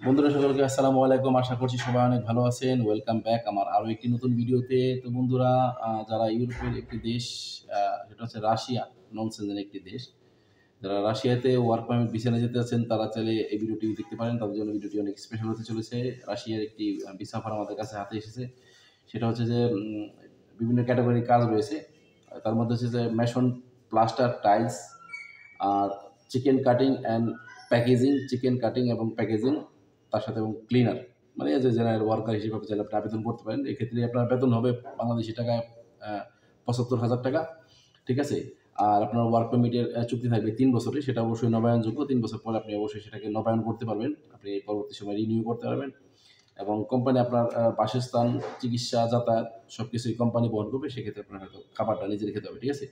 বন্ধুরা সকলকে আসসালামু আলাইকুম। আশা করছি সবাই অনেক ভালো আছেন। ওয়েলকাম ব্যাক আমার আরো একটি নতুন ভিডিওতে। তো বন্ধুরা, যারা ইউরোপের একটি দেশ, সেটা হচ্ছে রাশিয়া, ননসেন্সের একটি দেশ। যারা রাশিয়াতে ওয়ার্ক পারমিট ভিসা নিয়ে যেতে চাচ্ছেন তারা চাইলে এই ভিডিওটি দেখতে পারেন। তাদের জন্য ভিডিওটি অনেক স্পেশাল হতে চলেছে। রাশিয়ার একটি ভিসা অফার আমাদের কাছে হাতে এসেছে। সেটা হচ্ছে যে বিভিন্ন ক্যাটাগরির কাজ রয়েছে। তার মধ্যে হচ্ছে যে মেশন, প্লাস্টার, টাইলস, আর chicken cutting and packaging, chicken cutting এবং প্যাকেজিং, তার সাথে এবং ক্লিনার, মানে যে জেনারেল ওয়ার্কার হিসেবে চাইলে আপনি আবেদন করতে পারেন। এক্ষেত্রে আপনার বেতন হবে বাংলাদেশি টাকায় ৭৫,০০০ টাকা। ঠিক আছে? আর আপনার ওয়ার্ক পারমিটের চুক্তি থাকবে ৩ বছরের। সেটা অবশ্যই নবায়নযোগ্য। ৩ বছর পরে আপনি অবশ্যই সেটাকে নবায়ন করতে পারবেন। আপনি পরবর্তী সময়ে রিনিউ করতে পারবেন এবং কোম্পানি আপনার বাসস্থান, চিকিৎসা, যাতায়াত সবকিছুই কোম্পানি বহন করবে। সেক্ষেত্রে আপনার হয়তো খাবারটা নিজে খেতে হবে। ঠিক আছে?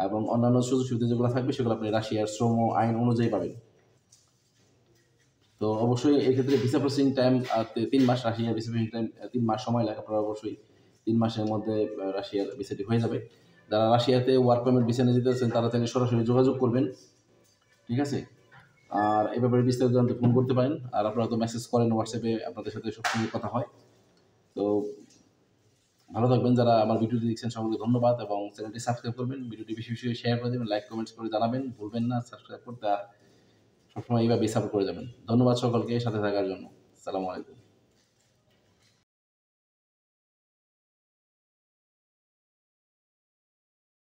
এবং অন্যান্য সুযোগ সুবিধা যেগুলো থাকবে সেগুলো আপনি রাশিয়ার শ্রম আইন অনুযায়ী পাবেন। তো অবশ্যই এক্ষেত্রে ভিসা প্রসেসিং টাইম ৩ মাস। রাশিয়ার ভিসা প্রসেসিং টাইম ৩ মাস সময় লাগে। আপনারা অবশ্যই ৩ মাসের মধ্যে রাশিয়ার ভিসাটি হয়ে যাবে। যারা রাশিয়াতে ওয়ার্ক পারমিট ভিসা নিয়ে যেতে চাচ্ছেন তারা চাইলে সরাসরি যোগাযোগ করবেন। ঠিক আছে? আর এ ব্যাপারে বিস্তারিত জানতে ফোন করতে পারেন। আর আপনারা তো মেসেজ করেন হোয়াটসঅ্যাপে, আপনাদের সাথে সবসময় কথা হয়। তো ভালো থাকবেন। যারা আমার ভিডিওটি দেখছেন সকলকে ধন্যবাদ এবং চ্যানেলটি সাবস্ক্রাইব করবেন। ভিডিওটি বেশি, বেশি শেয়ার করে দেবেন, লাইক, কমেন্টস করে জানাবেন। ভুলবেন না সাবস্ক্রাইব করতে। আর সবসময় এইভাবেই সাপোর্ট করে যাবেন। ধন্যবাদ সকলকে সাথে থাকার জন্য। আসসালামু আলাইকুম।